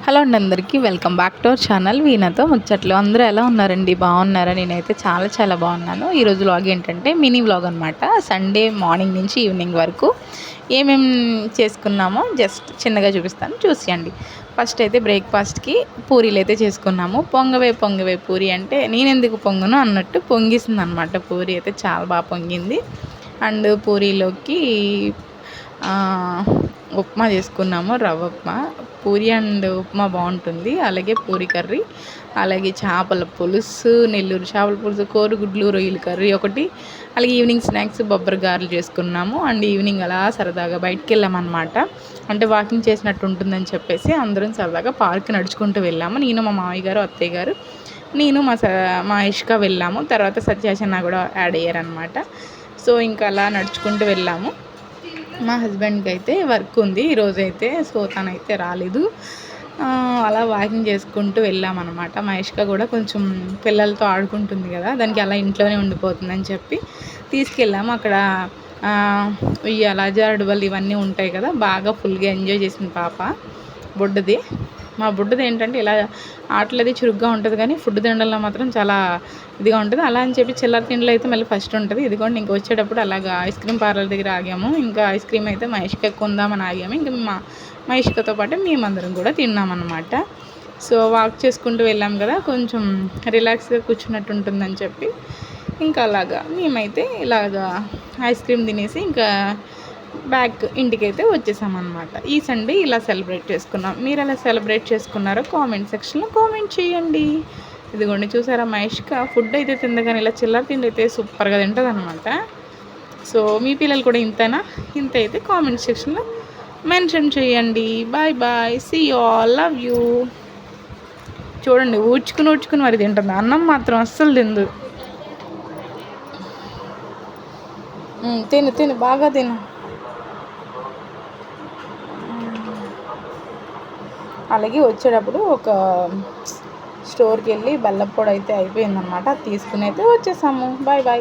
Hello అండి, అందరికీ welcome back to our channel వీణతో ముచ్చట్లు. అందరూ ఎలా ఉన్నారండి? బాగున్నారా? నేనైతే చాలా చాలా బాగున్నాను. ఈరోజు వ్లాగ్ ఏంటంటే మినీ వ్లాగ్ అనమాట. సండే మార్నింగ్ నుంచి ఈవినింగ్ వరకు ఏమేం చేసుకున్నామో జస్ట్ చిన్నగా చూపిస్తాను, చూసేయండి. ఫస్ట్ అయితే బ్రేక్ఫాస్ట్కి పూరీలు అయితే చేసుకున్నాము. పొంగవే పూరి అంటే నేను ఎందుకు పొంగను అన్నట్టు పొంగిస్తుంది అనమాట. పూరి అయితే చాలా బాగా పొంగింది. అండ్ పూరీలోకి ఉప్మా చేసుకున్నాము, రవ్వ ఉప్మా. పూరి అండ్ ఉప్మా బాగుంటుంది. అలాగే పూరి కర్రీ, అలాగే చేపల పులుసు, నెల్లూరు చేపల పులుసు, కోడిగుడ్లు రొయ్యల కర్రీ ఒకటి. అలాగే ఈవినింగ్ స్నాక్స్ బొబ్బరి గారెలు చేసుకున్నాము. అండ్ ఈవినింగ్ అలా సరదాగా బయటికి వెళ్ళామన్నమాట. అంటే వాకింగ్ చేసినట్టు ఉంటుందని చెప్పేసి అందరం సరదాగా పార్క్ నడుచుకుంటూ వెళ్ళాము. నేను, మా మామయ్య గారు, అత్తయ్య గారు, నేను, మా ఇష్క వెళ్ళాము. తర్వాత సత్యాచన్న కూడా యాడ్ అయ్యారనమాట. సో ఇంకా అలా నడుచుకుంటూ వెళ్ళాము. మా హస్బెండ్కి అయితే వర్క్ ఉంది ఈరోజైతే, సో తనైతే రాలేదు. అలా వాకింగ్ చేసుకుంటూ వెళ్ళామన్నమాట. మా ఇష్క కూడా కొంచెం పిల్లలతో ఆడుకుంటుంది కదా, దానికి అలా ఇంట్లోనే ఉండిపోతుందని చెప్పి తీసుకెళ్ళాము. అక్కడ ఉయ్యాల, జారుడుబళ్ళు ఇవన్నీ ఉంటాయి కదా, బాగా ఫుల్గా ఎంజాయ్ చేసింది పాప. బొడ్డుది, మా బుడ్డది ఏంటంటే ఇలా ఆటలది చురుగ్గా ఉంటుంది, కానీ ఫుడ్ తినడంలో మాత్రం చాలా ఇదిగా ఉంటుంది. అలా అని చెప్పి చిల్లర తిండిలో అయితే మళ్ళీ ఫస్ట్ ఉంటుంది. ఇదిగోండి, ఇంక వచ్చేటప్పుడు అలాగా ఐస్ క్రీమ్ పార్లర్ దగ్గర ఆగాము. ఇంకా ఐస్ క్రీమ్ అయితే మా ఇష్క కొందామని ఆగాము. ఇంకా మా ఇష్కతో పాటు మేమందరం కూడా తిన్నామన్నమాట. సో వాక్ చేసుకుంటూ వెళ్ళాం కదా, కొంచెం రిలాక్స్గా కూర్చున్నట్టు ఉంటుందని చెప్పి ఇంకా అలాగా మేమైతే ఇలాగా ఐస్ క్రీమ్ తినేసి ఇంకా బ్యాక్ ఇంటికైతే వచ్చేసామన్నమాట. ఈ సండే ఇలా సెలబ్రేట్ చేసుకున్నాం. మీరు ఎలా సెలబ్రేట్ చేసుకున్నారో కామెంట్ సెక్షన్లో కామెంట్ చేయండి. ఇదిగోండి, చూసారా మా ఇష్క ఫుడ్ అయితే తిందగానే ఇలా చిల్లర తిండి అయితే సూపర్గా తింటుంది అనమాట. సో మీ పిల్లలు కూడా ఇంతేనా? ఇంత అయితే కామెంట్ సెక్షన్లో మెన్షన్ చేయండి. Bye bye, see you all, love you. చూడండి, ఊడ్చుకుని మరి తింటుంది, అన్నం మాత్రం అస్సలు తిందు. తిను బాగా తిను. అలాగే వచ్చేటప్పుడు ఒక స్టోర్కి వెళ్ళి బెల్లం పొడి అయితే అయిపోయిందనమాట, అది తీసుకుని అయితే వచ్చేసాము. Bye bye.